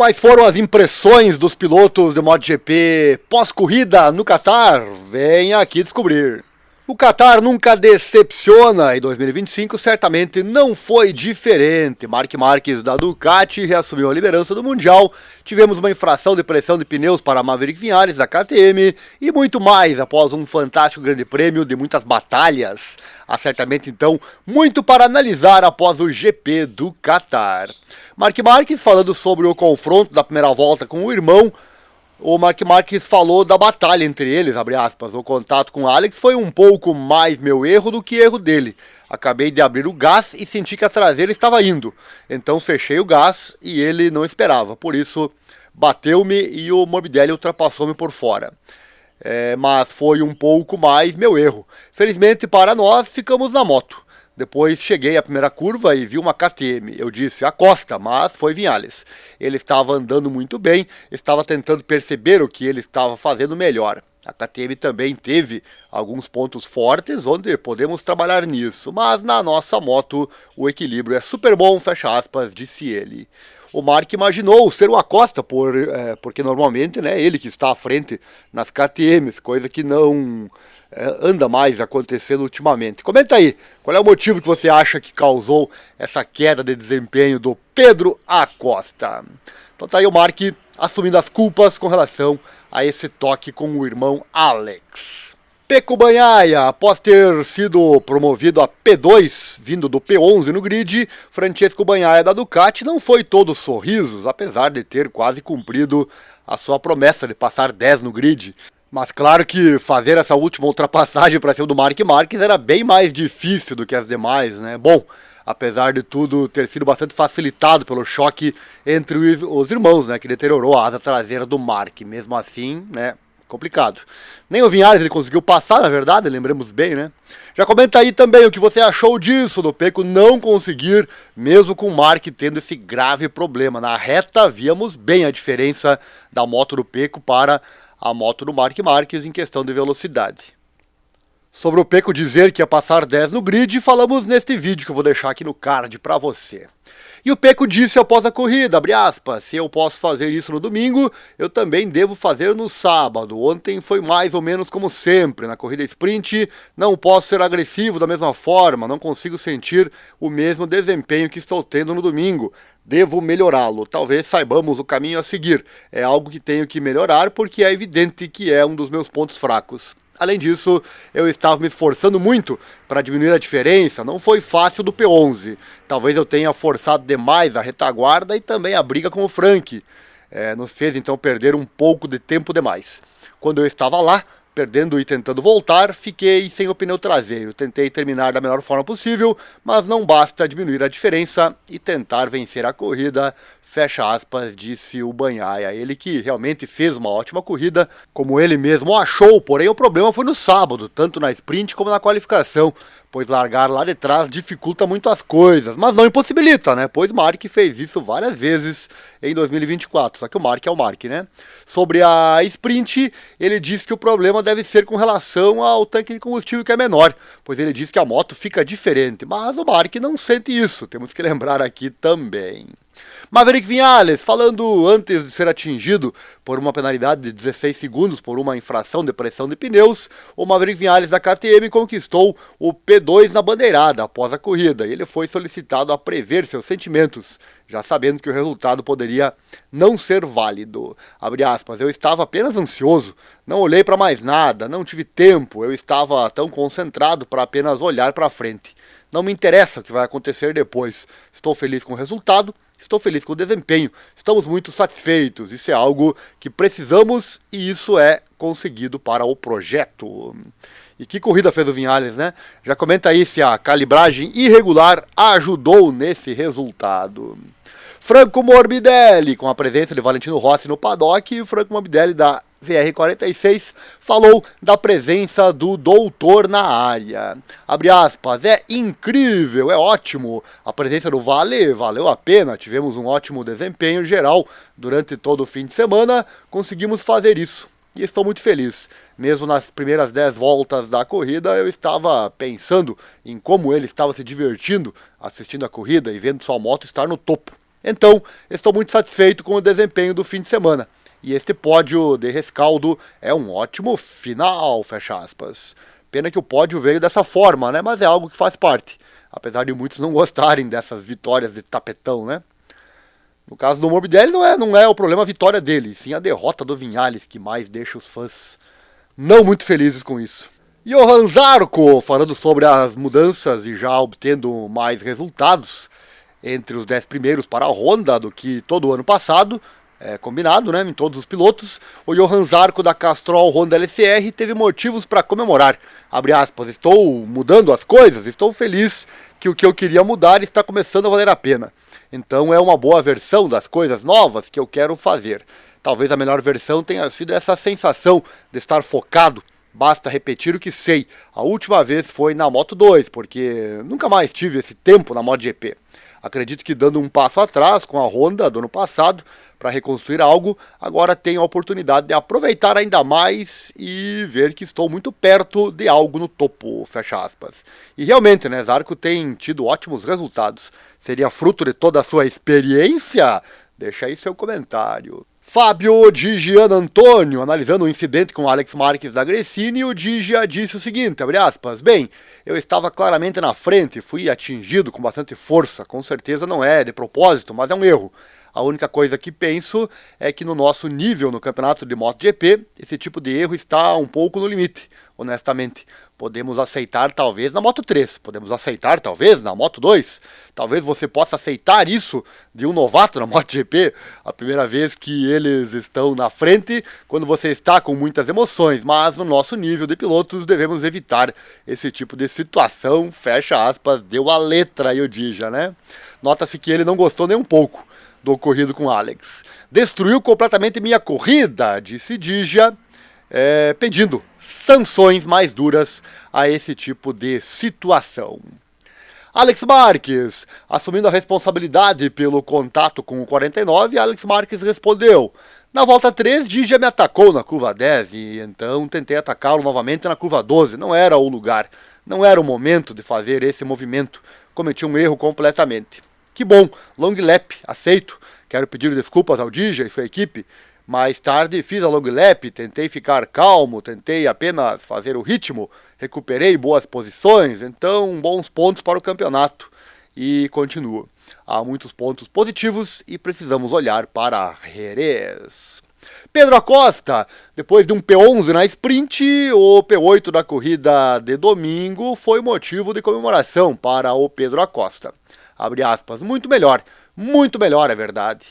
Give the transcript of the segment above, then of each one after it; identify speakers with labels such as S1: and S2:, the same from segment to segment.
S1: quais foram as impressões dos pilotos do MotoGP pós-corrida no Qatar? Venha aqui descobrir. O Qatar nunca decepciona e 2025 certamente não foi diferente. Marc Marquez da Ducati reassumiu a liderança do Mundial, tivemos uma infração de pressão de pneus para Maverick Viñales da KTM e muito mais após um fantástico grande prêmio de muitas batalhas. Há certamente então muito para analisar após o GP do Qatar. Marc Marquez falando sobre o confronto da primeira volta com o irmão. O Marc Marquez falou da batalha entre eles, abre aspas, o contato com Alex foi um pouco mais meu erro do que erro dele. Acabei de abrir o gás e senti que a traseira estava indo, então fechei o gás e ele não esperava, por isso bateu-me e o Morbidelli ultrapassou-me por fora. Mas foi um pouco mais meu erro. Felizmente para nós ficamos na moto. Depois cheguei à primeira curva e vi uma KTM. Eu disse, Acosta, mas foi Viñales. Ele estava andando muito bem, estava tentando perceber o que ele estava fazendo melhor. A KTM também teve alguns pontos fortes onde podemos trabalhar nisso, mas na nossa moto o equilíbrio é super bom, fecha aspas, disse ele. O Marc imaginou ser o Acosta, porque normalmente né, ele que está à frente nas KTMs, coisa que não anda mais acontecendo ultimamente. Comenta aí, qual é o motivo que você acha que causou essa queda de desempenho do Pedro Acosta? Então tá aí o Marc assumindo as culpas com relação a esse toque com o irmão Alex. Pecco Bagnaia, após ter sido promovido a P2, vindo do P11 no grid, Francesco Bagnaia da Ducati não foi todo sorrisos, apesar de ter quase cumprido a sua promessa de passar 10 no grid. Mas claro que fazer essa última ultrapassagem para cima do Marc Marquez era bem mais difícil do que as demais, né? Bom, apesar de tudo ter sido bastante facilitado pelo choque entre os irmãos, né? Que deteriorou a asa traseira do Marc. Mesmo assim, né? Complicado. Nem o Viñales ele conseguiu passar, na verdade, lembramos bem, né? Já comenta aí também o que você achou disso, do Pecco não conseguir, mesmo com o Marc tendo esse grave problema. Na reta, víamos bem a diferença da moto do Pecco para a moto do Marc Marquez em questão de velocidade. Sobre o Pecco dizer que ia passar 10 no grid, falamos neste vídeo que eu vou deixar aqui no card para você. E o Pecco disse após a corrida, abre aspas, se eu posso fazer isso no domingo, eu também devo fazer no sábado. Ontem foi mais ou menos como sempre, na corrida sprint, não posso ser agressivo da mesma forma, não consigo sentir o mesmo desempenho que estou tendo no domingo. Devo melhorá-lo, talvez saibamos o caminho a seguir. É algo que tenho que melhorar porque é evidente que é um dos meus pontos fracos. Além disso, eu estava me esforçando muito para diminuir a diferença, não foi fácil do P11. Talvez eu tenha forçado demais a retaguarda e também a briga com o Frank. Nos fez então perder um pouco de tempo demais. Quando eu estava lá, perdendo e tentando voltar, fiquei sem o pneu traseiro. Tentei terminar da melhor forma possível, mas não basta diminuir a diferença e tentar vencer a corrida, fecha aspas, disse o Bagnaia. Ele que realmente fez uma ótima corrida, como ele mesmo achou, porém o problema foi no sábado, tanto na sprint como na qualificação, pois largar lá de trás dificulta muito as coisas, mas não impossibilita, né? Pois Marc fez isso várias vezes em 2024, só que o Marc é o Marc, né? Sobre a sprint, ele disse que o problema deve ser com relação ao tanque de combustível que é menor, pois ele diz que a moto fica diferente, mas o Marc não sente isso, temos que lembrar aqui também. Maverick Viñales, falando antes de ser atingido por uma penalidade de 16 segundos por uma infração de pressão de pneus, o Maverick Viñales da KTM conquistou o P2 na bandeirada após a corrida e ele foi solicitado a prever seus sentimentos, já sabendo que o resultado poderia não ser válido. Abre aspas, eu estava apenas ansioso, não olhei para mais nada, não tive tempo, eu estava tão concentrado para apenas olhar para frente. Não me interessa o que vai acontecer depois, estou feliz com o resultado, estou feliz com o desempenho, estamos muito satisfeitos, isso é algo que precisamos e isso é conseguido para o projeto. E que corrida fez o Viñales, né? Já comenta aí se a calibragem irregular ajudou nesse resultado. Franco Morbidelli, com a presença de Valentino Rossi no paddock, e o Franco Morbidelli da VR46 falou da presença do doutor na área. Abre aspas, é incrível, é ótimo. A presença do Vale valeu a pena, tivemos um ótimo desempenho geral durante todo o fim de semana, conseguimos fazer isso. E estou muito feliz. Mesmo nas primeiras 10 voltas da corrida, eu estava pensando em como ele estava se divertindo assistindo a corrida e vendo sua moto estar no topo. Então, estou muito satisfeito com o desempenho do fim de semana. E este pódio de rescaldo é um ótimo final, fecha aspas. Pena que o pódio veio dessa forma, né? Mas é algo que faz parte. Apesar de muitos não gostarem dessas vitórias de tapetão, né? No caso do Morbidelli não é o problema a vitória dele, sim a derrota do Vinhales que mais deixa os fãs não muito felizes com isso. Johan Zarco, falando sobre as mudanças e já obtendo mais resultados entre os 10 primeiros para a Honda do que todo o ano passado, combinado, né, em todos os pilotos, o Johan Zarco da Castrol Honda LCR teve motivos para comemorar. Abre aspas, estou mudando as coisas, estou feliz que o que eu queria mudar está começando a valer a pena. Então é uma boa versão das coisas novas que eu quero fazer. Talvez a melhor versão tenha sido essa sensação de estar focado. Basta repetir o que sei. A última vez foi na Moto 2, porque nunca mais tive esse tempo na MotoGP. Acredito que dando um passo atrás com a Honda do ano passado para reconstruir algo, agora tenho a oportunidade de aproveitar ainda mais e ver que estou muito perto de algo no topo, fecha aspas. E realmente, né, Zarco tem tido ótimos resultados. Seria fruto de toda a sua experiência? Deixa aí seu comentário. Fábio Di Gian Antônio, analisando o incidente com Alex Marques da Gresini, o Digia disse o seguinte, abre aspas, bem, eu estava claramente na frente, fui atingido com bastante força, com certeza não é de propósito, mas é um erro. A única coisa que penso é que no nosso nível no campeonato de MotoGP, esse tipo de erro está um pouco no limite, honestamente. Podemos aceitar talvez na Moto 3, podemos aceitar talvez na Moto 2, talvez você possa aceitar isso de um novato na MotoGP, a primeira vez que eles estão na frente, quando você está com muitas emoções, mas no nosso nível de pilotos devemos evitar esse tipo de situação, fecha aspas, deu a letra aí o Dija, né? Nota-se que ele não gostou nem um pouco do ocorrido com Alex. Destruiu completamente minha corrida, disse Dija, pedindo sanções mais duras a esse tipo de situação. Alex Marques, assumindo a responsabilidade pelo contato com o 49, Alex Marques respondeu: na volta 3, Dija me atacou na curva 10 e então tentei atacá-lo novamente na curva 12. Não era o lugar, não era o momento de fazer esse movimento. Cometi um erro completamente. Que bom, long lap, aceito. Quero pedir desculpas ao Dija e sua equipe. Mais tarde fiz a long lap, tentei ficar calmo, tentei apenas fazer o ritmo, recuperei boas posições, então bons pontos para o campeonato. E continuo. Há muitos pontos positivos e precisamos olhar para Jerez. Pedro Acosta, depois de um P11 na sprint, o P8 da corrida de domingo foi motivo de comemoração para o Pedro Acosta. Abre aspas, muito melhor é verdade.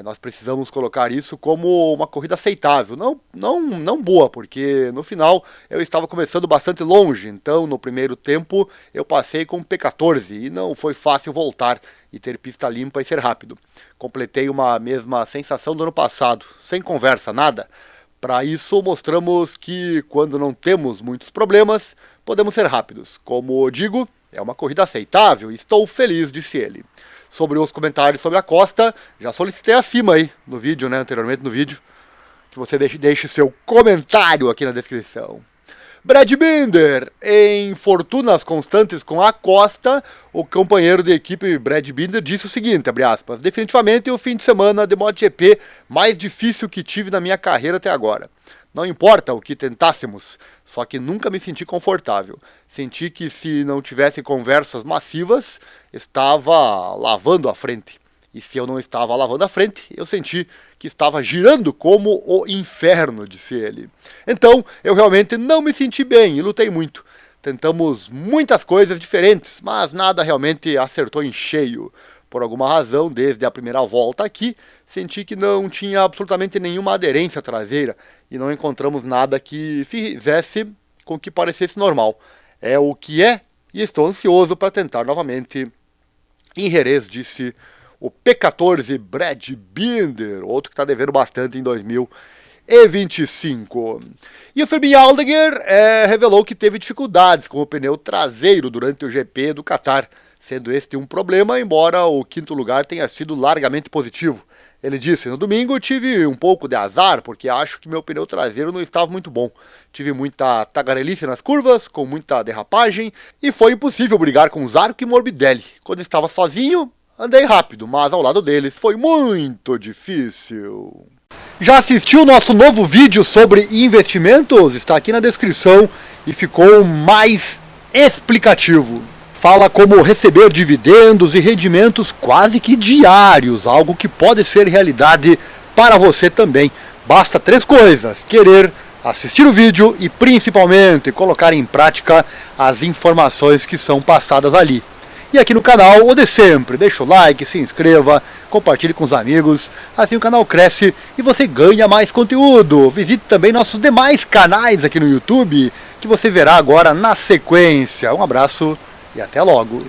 S1: Nós precisamos colocar isso como uma corrida aceitável, não boa, porque no final eu estava começando bastante longe, então no primeiro tempo eu passei com P14 e não foi fácil voltar e ter pista limpa e ser rápido. Completei uma mesma sensação do ano passado, sem conversa, nada. Para isso mostramos que quando não temos muitos problemas, podemos ser rápidos. Como digo, é uma corrida aceitável e estou feliz, disse ele. Sobre os comentários sobre a Costa, já solicitei acima aí no vídeo, né, anteriormente no vídeo, que você deixe seu comentário aqui na descrição. Brad Binder, em fortunas constantes com a Costa, o companheiro de equipe Brad Binder disse o seguinte, abre aspas, definitivamente o fim de semana de MotoGP mais difícil que tive na minha carreira até agora. Não importa o que tentássemos, só que nunca me senti confortável. Senti que se não tivesse conversas massivas, estava lavando a frente. E se eu não estava lavando a frente, eu senti que estava girando como o inferno, disse ele. Então, eu realmente não me senti bem e lutei muito. Tentamos muitas coisas diferentes, mas nada realmente acertou em cheio. Por alguma razão, desde a primeira volta aqui, senti que não tinha absolutamente nenhuma aderência traseira e não encontramos nada que fizesse com que parecesse normal. É o que é e estou ansioso para tentar novamente em Jerez, disse o P14 Brad Binder, outro que está devendo bastante em 2025. E o Fermin Aldeguer revelou que teve dificuldades com o pneu traseiro durante o GP do Qatar, sendo este um problema, embora o quinto lugar tenha sido largamente positivo. Ele disse, no domingo tive um pouco de azar, porque acho que meu pneu traseiro não estava muito bom. Tive muita tagarelice nas curvas, com muita derrapagem, e foi impossível brigar com Zarco e Morbidelli. Quando estava sozinho, Andei rápido, mas ao lado deles foi muito difícil. Já assistiu o nosso novo vídeo sobre investimentos? Está aqui na descrição e ficou mais explicativo. Fala como receber dividendos e rendimentos quase que diários, algo que pode ser realidade para você também. Basta 3 coisas: querer, assistir o vídeo e principalmente colocar em prática as informações que são passadas ali. E aqui no canal, o de sempre, deixa o like, se inscreva, compartilhe com os amigos, assim o canal cresce e você ganha mais conteúdo. Visite também nossos demais canais aqui no YouTube, que você verá agora na sequência. Um abraço e até logo!